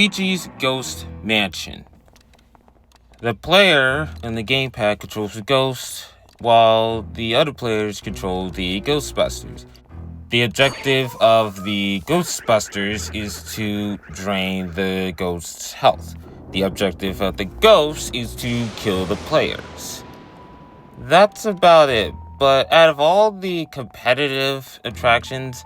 Luigi's Ghost Mansion. The player in the gamepad controls the ghost, while the other players control the Ghostbusters. The objective of the Ghostbusters is to drain the ghost's health. The objective of the ghost is to kill the players. That's about it, but out of all the competitive attractions,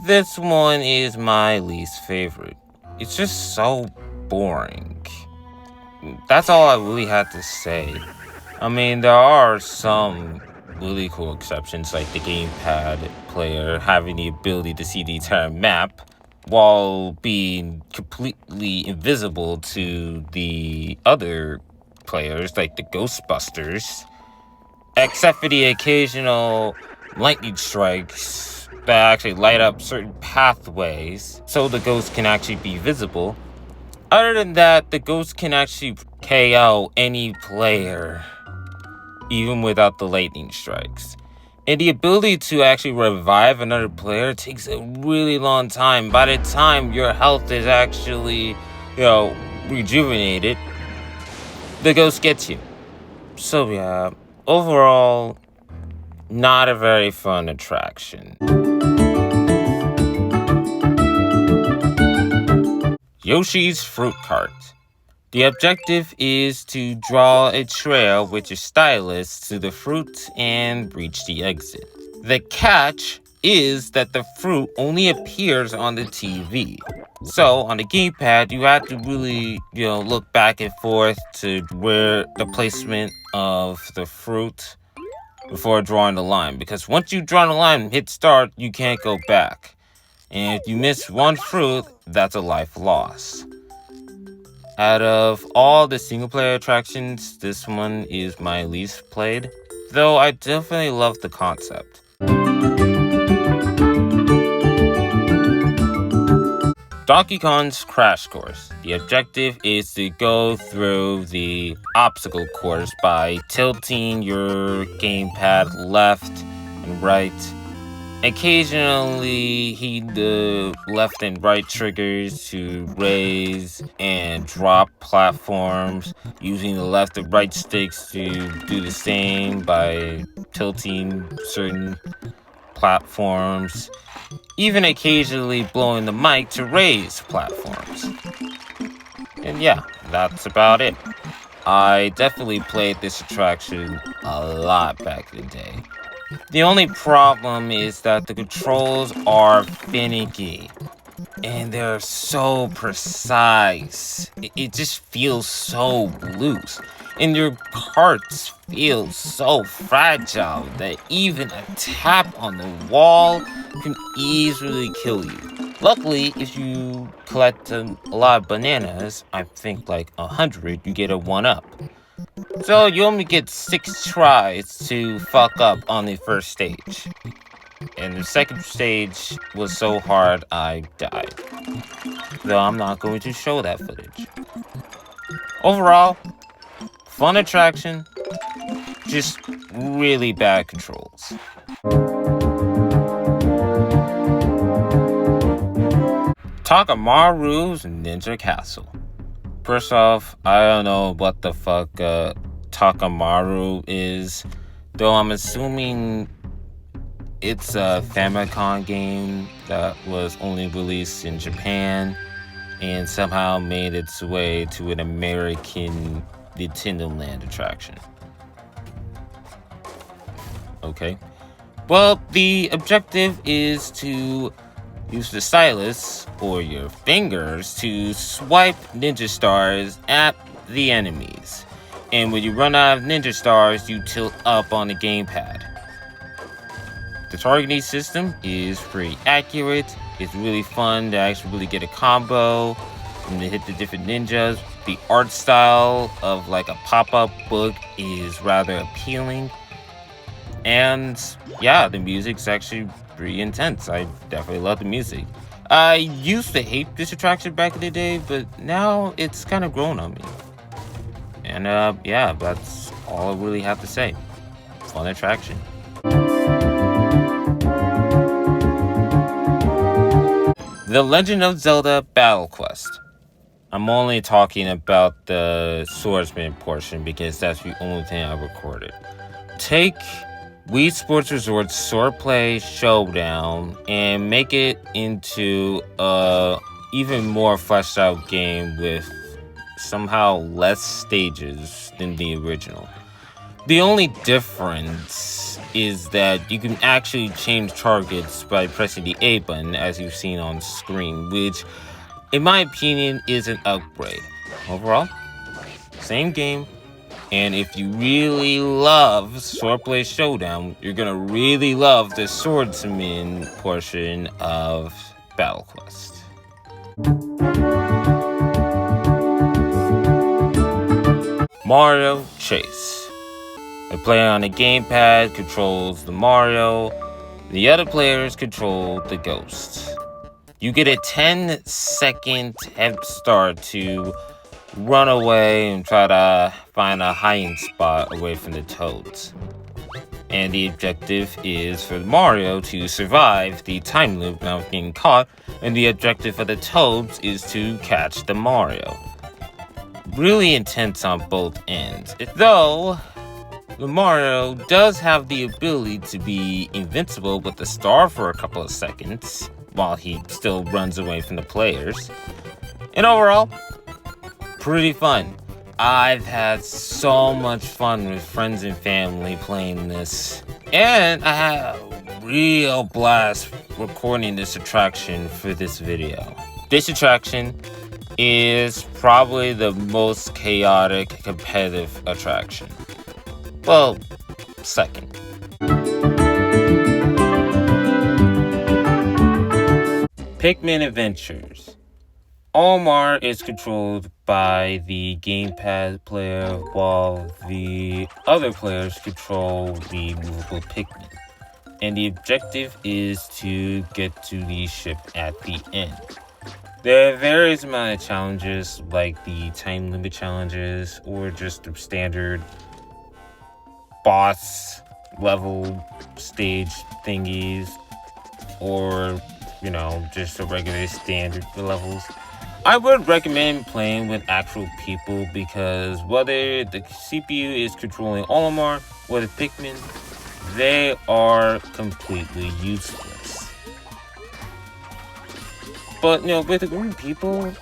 this one is my least favorite. It's just so boring. That's all I really had to say. I mean, there are some really cool exceptions, like the gamepad player having the ability to see the entire map while being completely invisible to the other players, like the Ghostbusters, except for the occasional lightning strikes that actually light up certain pathways so the ghost can actually be visible. Other than that, the ghost can actually KO any player, even without the lightning strikes. And the ability to actually revive another player takes a really long time. By the time your health is actually, rejuvenated, the ghost gets you. So yeah, overall, not a very fun attraction. Yoshi's Fruit Cart. The objective is to draw a trail with your stylus to the fruit and reach the exit. The catch is that the fruit only appears on the TV. So on the gamepad, you have to really, look back and forth to where the placement of the fruit before drawing the line. Because once you draw the line and hit start, you can't go back. And if you miss one fruit, that's a life loss. Out of all the single-player attractions, this one is my least played, though I definitely love the concept. Donkey Kong's Crash Course. The objective is to go through the obstacle course by tilting your gamepad left and right. Occasionally, heed the left and right triggers to raise and drop platforms, using the left and right sticks to do the same by tilting certain platforms, even occasionally blowing the mic to raise platforms. And yeah, that's about it. I definitely played this attraction a lot back in the day. The only problem is that the controls are finicky and they're so precise. It just feels so loose. And your carts feel so fragile that even a tap on the wall can easily kill you. Luckily, if you collect a lot of bananas, I think like 100, you get a 1-up. So you only get 6 tries to fuck up on the first stage. And the second stage was so hard I died. Though I'm not going to show that footage. Overall, fun attraction, just really bad controls. Takamaru's Ninja Castle. First off, I don't know what the fuck Takamaru is, though I'm assuming it's a Famicom game that was only released in Japan and somehow made its way to an American Nintendo Land attraction. Okay. Well, the objective is to use the stylus or your fingers to swipe ninja stars at the enemies. And when you run out of ninja stars, you tilt up on the gamepad. The targeting system is pretty accurate. It's really fun to actually really get a combo and to hit the different ninjas. The art style of like a pop-up book is rather appealing. And yeah, the music's actually pretty intense. I definitely love the music. I used to hate this attraction back in the day, but now it's kind of grown on me. And yeah, that's all I really have to say. Fun attraction. The Legend of Zelda Battle Quest. I'm only talking about the swordsman portion because that's the only thing I recorded. Take Wii Sports Resort's Swordplay Showdown and make it into a even more fleshed out game with somehow less stages than the original. The only difference is that you can actually change targets by pressing the A button, as you've seen on screen, which, in my opinion, is an upgrade. Overall, same game, and if you really love Swordplay Showdown, you're gonna really love the Swordsman portion of Battle Quest. Mario Chase. The player on the gamepad controls the Mario. The other players control the Ghost. You get a 10-second head start to run away and try to find a hiding spot away from the Toads. And the objective is for Mario to survive the time loop without getting caught, and the objective for the Toads is to catch the Mario. Really intense on both ends. Though the Mario does have the ability to be invincible with the star for a couple of seconds while he still runs away from the players. And overall, pretty fun. I've had so much fun with friends and family playing this. And I had a real blast recording this attraction for this video. This attraction is probably the most chaotic competitive attraction. Well, second. Pikmin Adventures. Olimar is controlled by the gamepad player while the other players control the movable Pikmin. And the objective is to get to the ship at the end. There are various amount of challenges like the time limit challenges or just the standard boss level stage thingies or just the regular standard levels. I would recommend playing with actual people because whether the CPU is controlling Olimar or the Pikmin, they are completely useless. But with a group of people,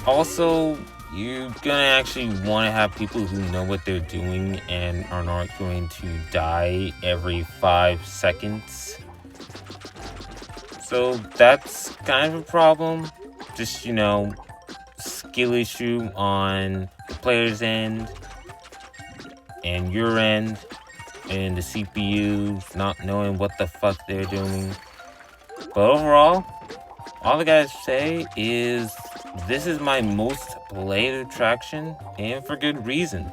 also you're gonna actually want to have people who know what they're doing and are not going to die every 5 seconds. So that's kind of a problem. Just, skill issue on the player's end and your end, and the CPU not knowing what the fuck they're doing. But overall, all I gotta say is this is my most played attraction, and for good reason.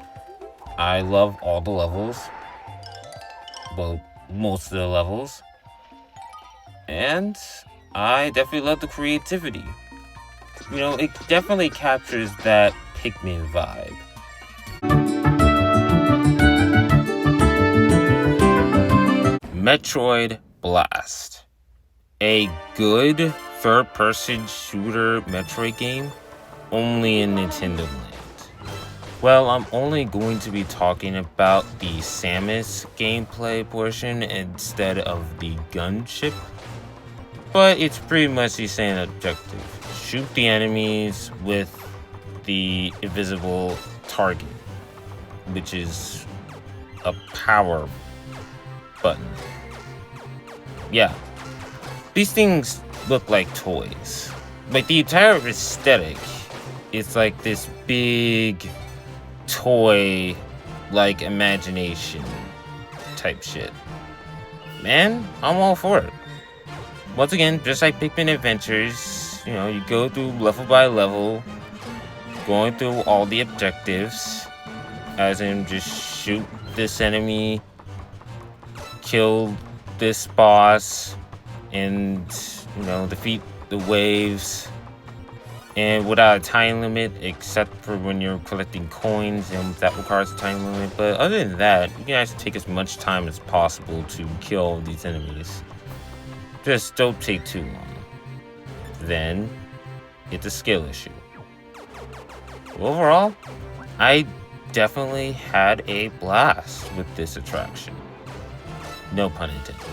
I love all the levels. Well, most of the levels. And I definitely love the creativity. It definitely captures that Pikmin vibe. Metroid Blast. A good third-person shooter Metroid game, only in Nintendo Land. Well, I'm only going to be talking about the Samus gameplay portion instead of the gunship. But it's pretty much the same objective. Shoot the enemies with the invisible target, which is a power button. Yeah. These things look like toys. Like the entire aesthetic is like this big toy like imagination type shit. Man, I'm all for it. Once again, just like Pikmin Adventures, you go through level by level, going through all the objectives, as in just shoot this enemy, kill this boss, and, defeat the waves, and without a time limit, except for when you're collecting coins, and that requires a time limit. But other than that, you can actually take as much time as possible to kill these enemies. Just don't take too long. Then, it's a skill issue. Overall, I definitely had a blast with this attraction. No pun intended.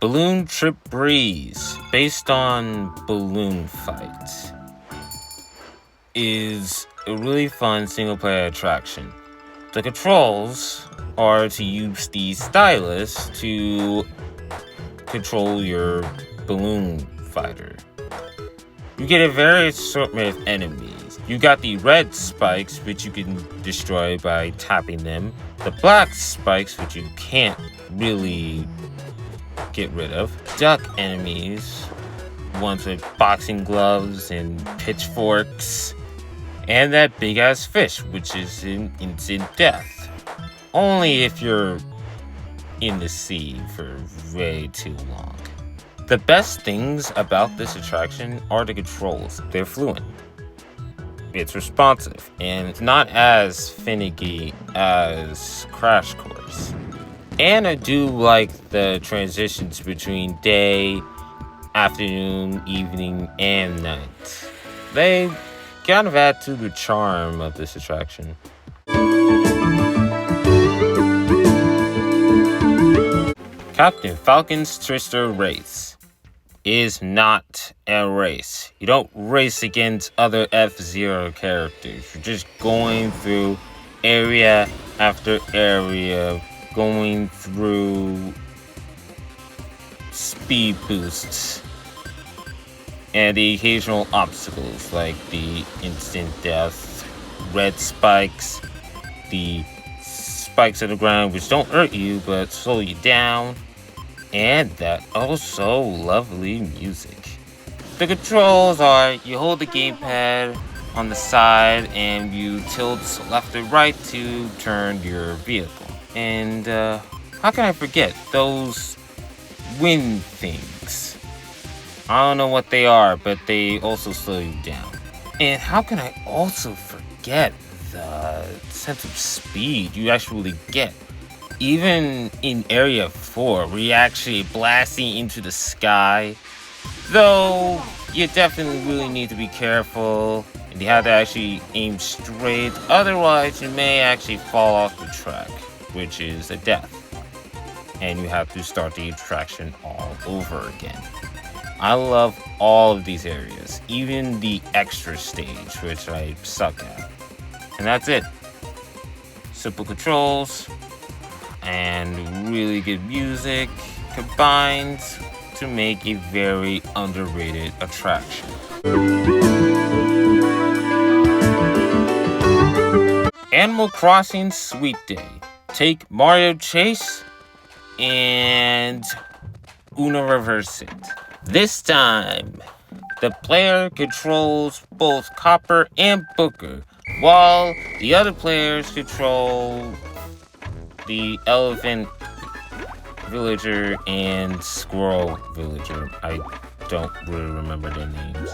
Balloon Trip Breeze, based on Balloon Fight, is a really fun single-player attraction. The controls are to use the stylus to control your balloon fighter. You get a various assortment of enemies. You got the red spikes, which you can destroy by tapping them. The black spikes, which you can't really get rid of. Duck enemies, ones with boxing gloves and pitchforks. And that big ass fish, which is in instant death. Only if you're in the sea for way too long. The best things about this attraction are the controls. They're fluent. It's responsive, and it's not as finicky as Crash Course. And I do like the transitions between day, afternoon, evening, and night. They kind of add to the charm of this attraction. Captain Falcon's Twister Race is not a race. You don't race against other F-Zero characters. You're just going through area after area, going through speed boosts and the occasional obstacles like the instant death, red spikes, the spikes on the ground which don't hurt you but slow you down, and that also lovely music. The controls are you hold the gamepad on the side and you tilt left or right to turn your vehicle. And how can I forget those wind things? I don't know what they are, but they also slow you down. And how can I also forget the sense of speed you actually get? Even in Area 4, where you're actually blasting into the sky. Though, you definitely really need to be careful, and you have to actually aim straight. Otherwise, you may actually fall off the track, which is a death. And you have to start the attraction all over again. I love all of these areas, even the extra stage, which I suck at. And that's it. Simple controls and really good music combined to make a very underrated attraction. Animal Crossing Sweet Day. Take Mario Chase and Uno Reverse it. This time, the player controls both Copper and Booker, while the other players control the Elephant Villager and Squirrel Villager. I don't really remember their names.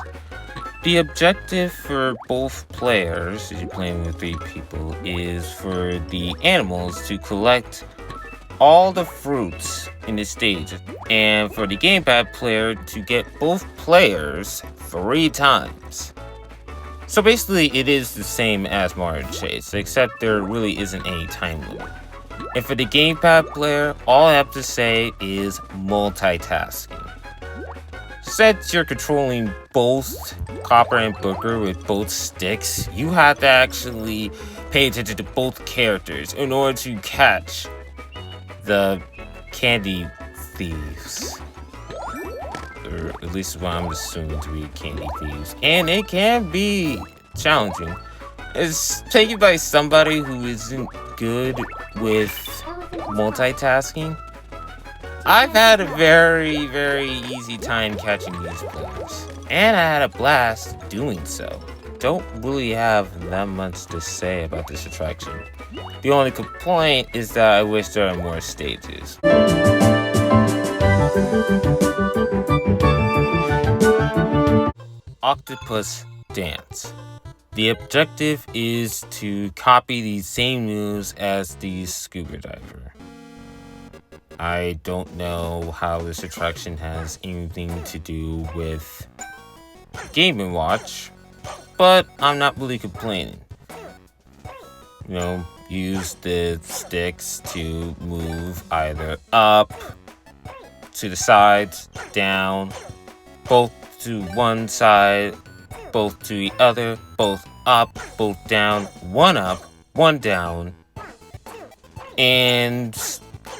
The objective for both players, as you're playing with 3 people, is for the animals to collect all the fruits in the stage, and for the gamepad player to get both players 3 times. So basically, it is the same as Mario Chase, except there really isn't any time limit. And for the gamepad player, all I have to say is multitasking. Since you're controlling both Copper and Booker with both sticks, you have to actually pay attention to both characters in order to catch the candy thieves. Or at least what I'm assuming to be candy thieves. And it can be challenging. It's taken by somebody who isn't good with multitasking. I've had a very, very easy time catching these players. And I had a blast doing so. Don't really have that much to say about this attraction. The only complaint is that I wish there are more stages. Octopus Dance. The objective is to copy the same moves as the scuba diver. I don't know how this attraction has anything to do with Game & Watch, but I'm not really complaining. Use the sticks to move either up, to the sides, down, both to one side, both to the other, both up, both down, one down, and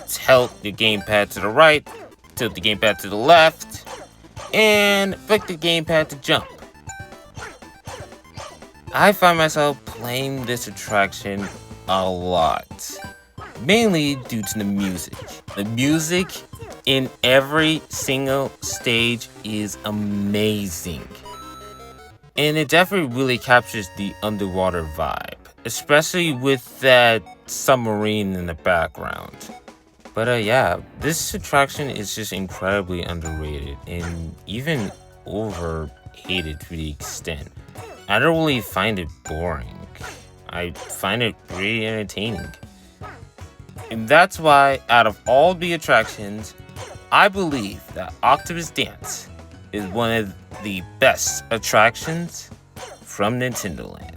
tilt the gamepad to the right, tilt the gamepad to the left, and flick the gamepad to jump. I find myself playing this attraction a lot, mainly due to the music. The music in every single stage is amazing, and it definitely really captures the underwater vibe, especially with that submarine in the background. But yeah, this attraction is just incredibly underrated and even overhated to the extent. I don't really find it boring. I find it pretty entertaining. And that's why, out of all the attractions, I believe that Octopus Dance is one of the best attractions from Nintendo Land.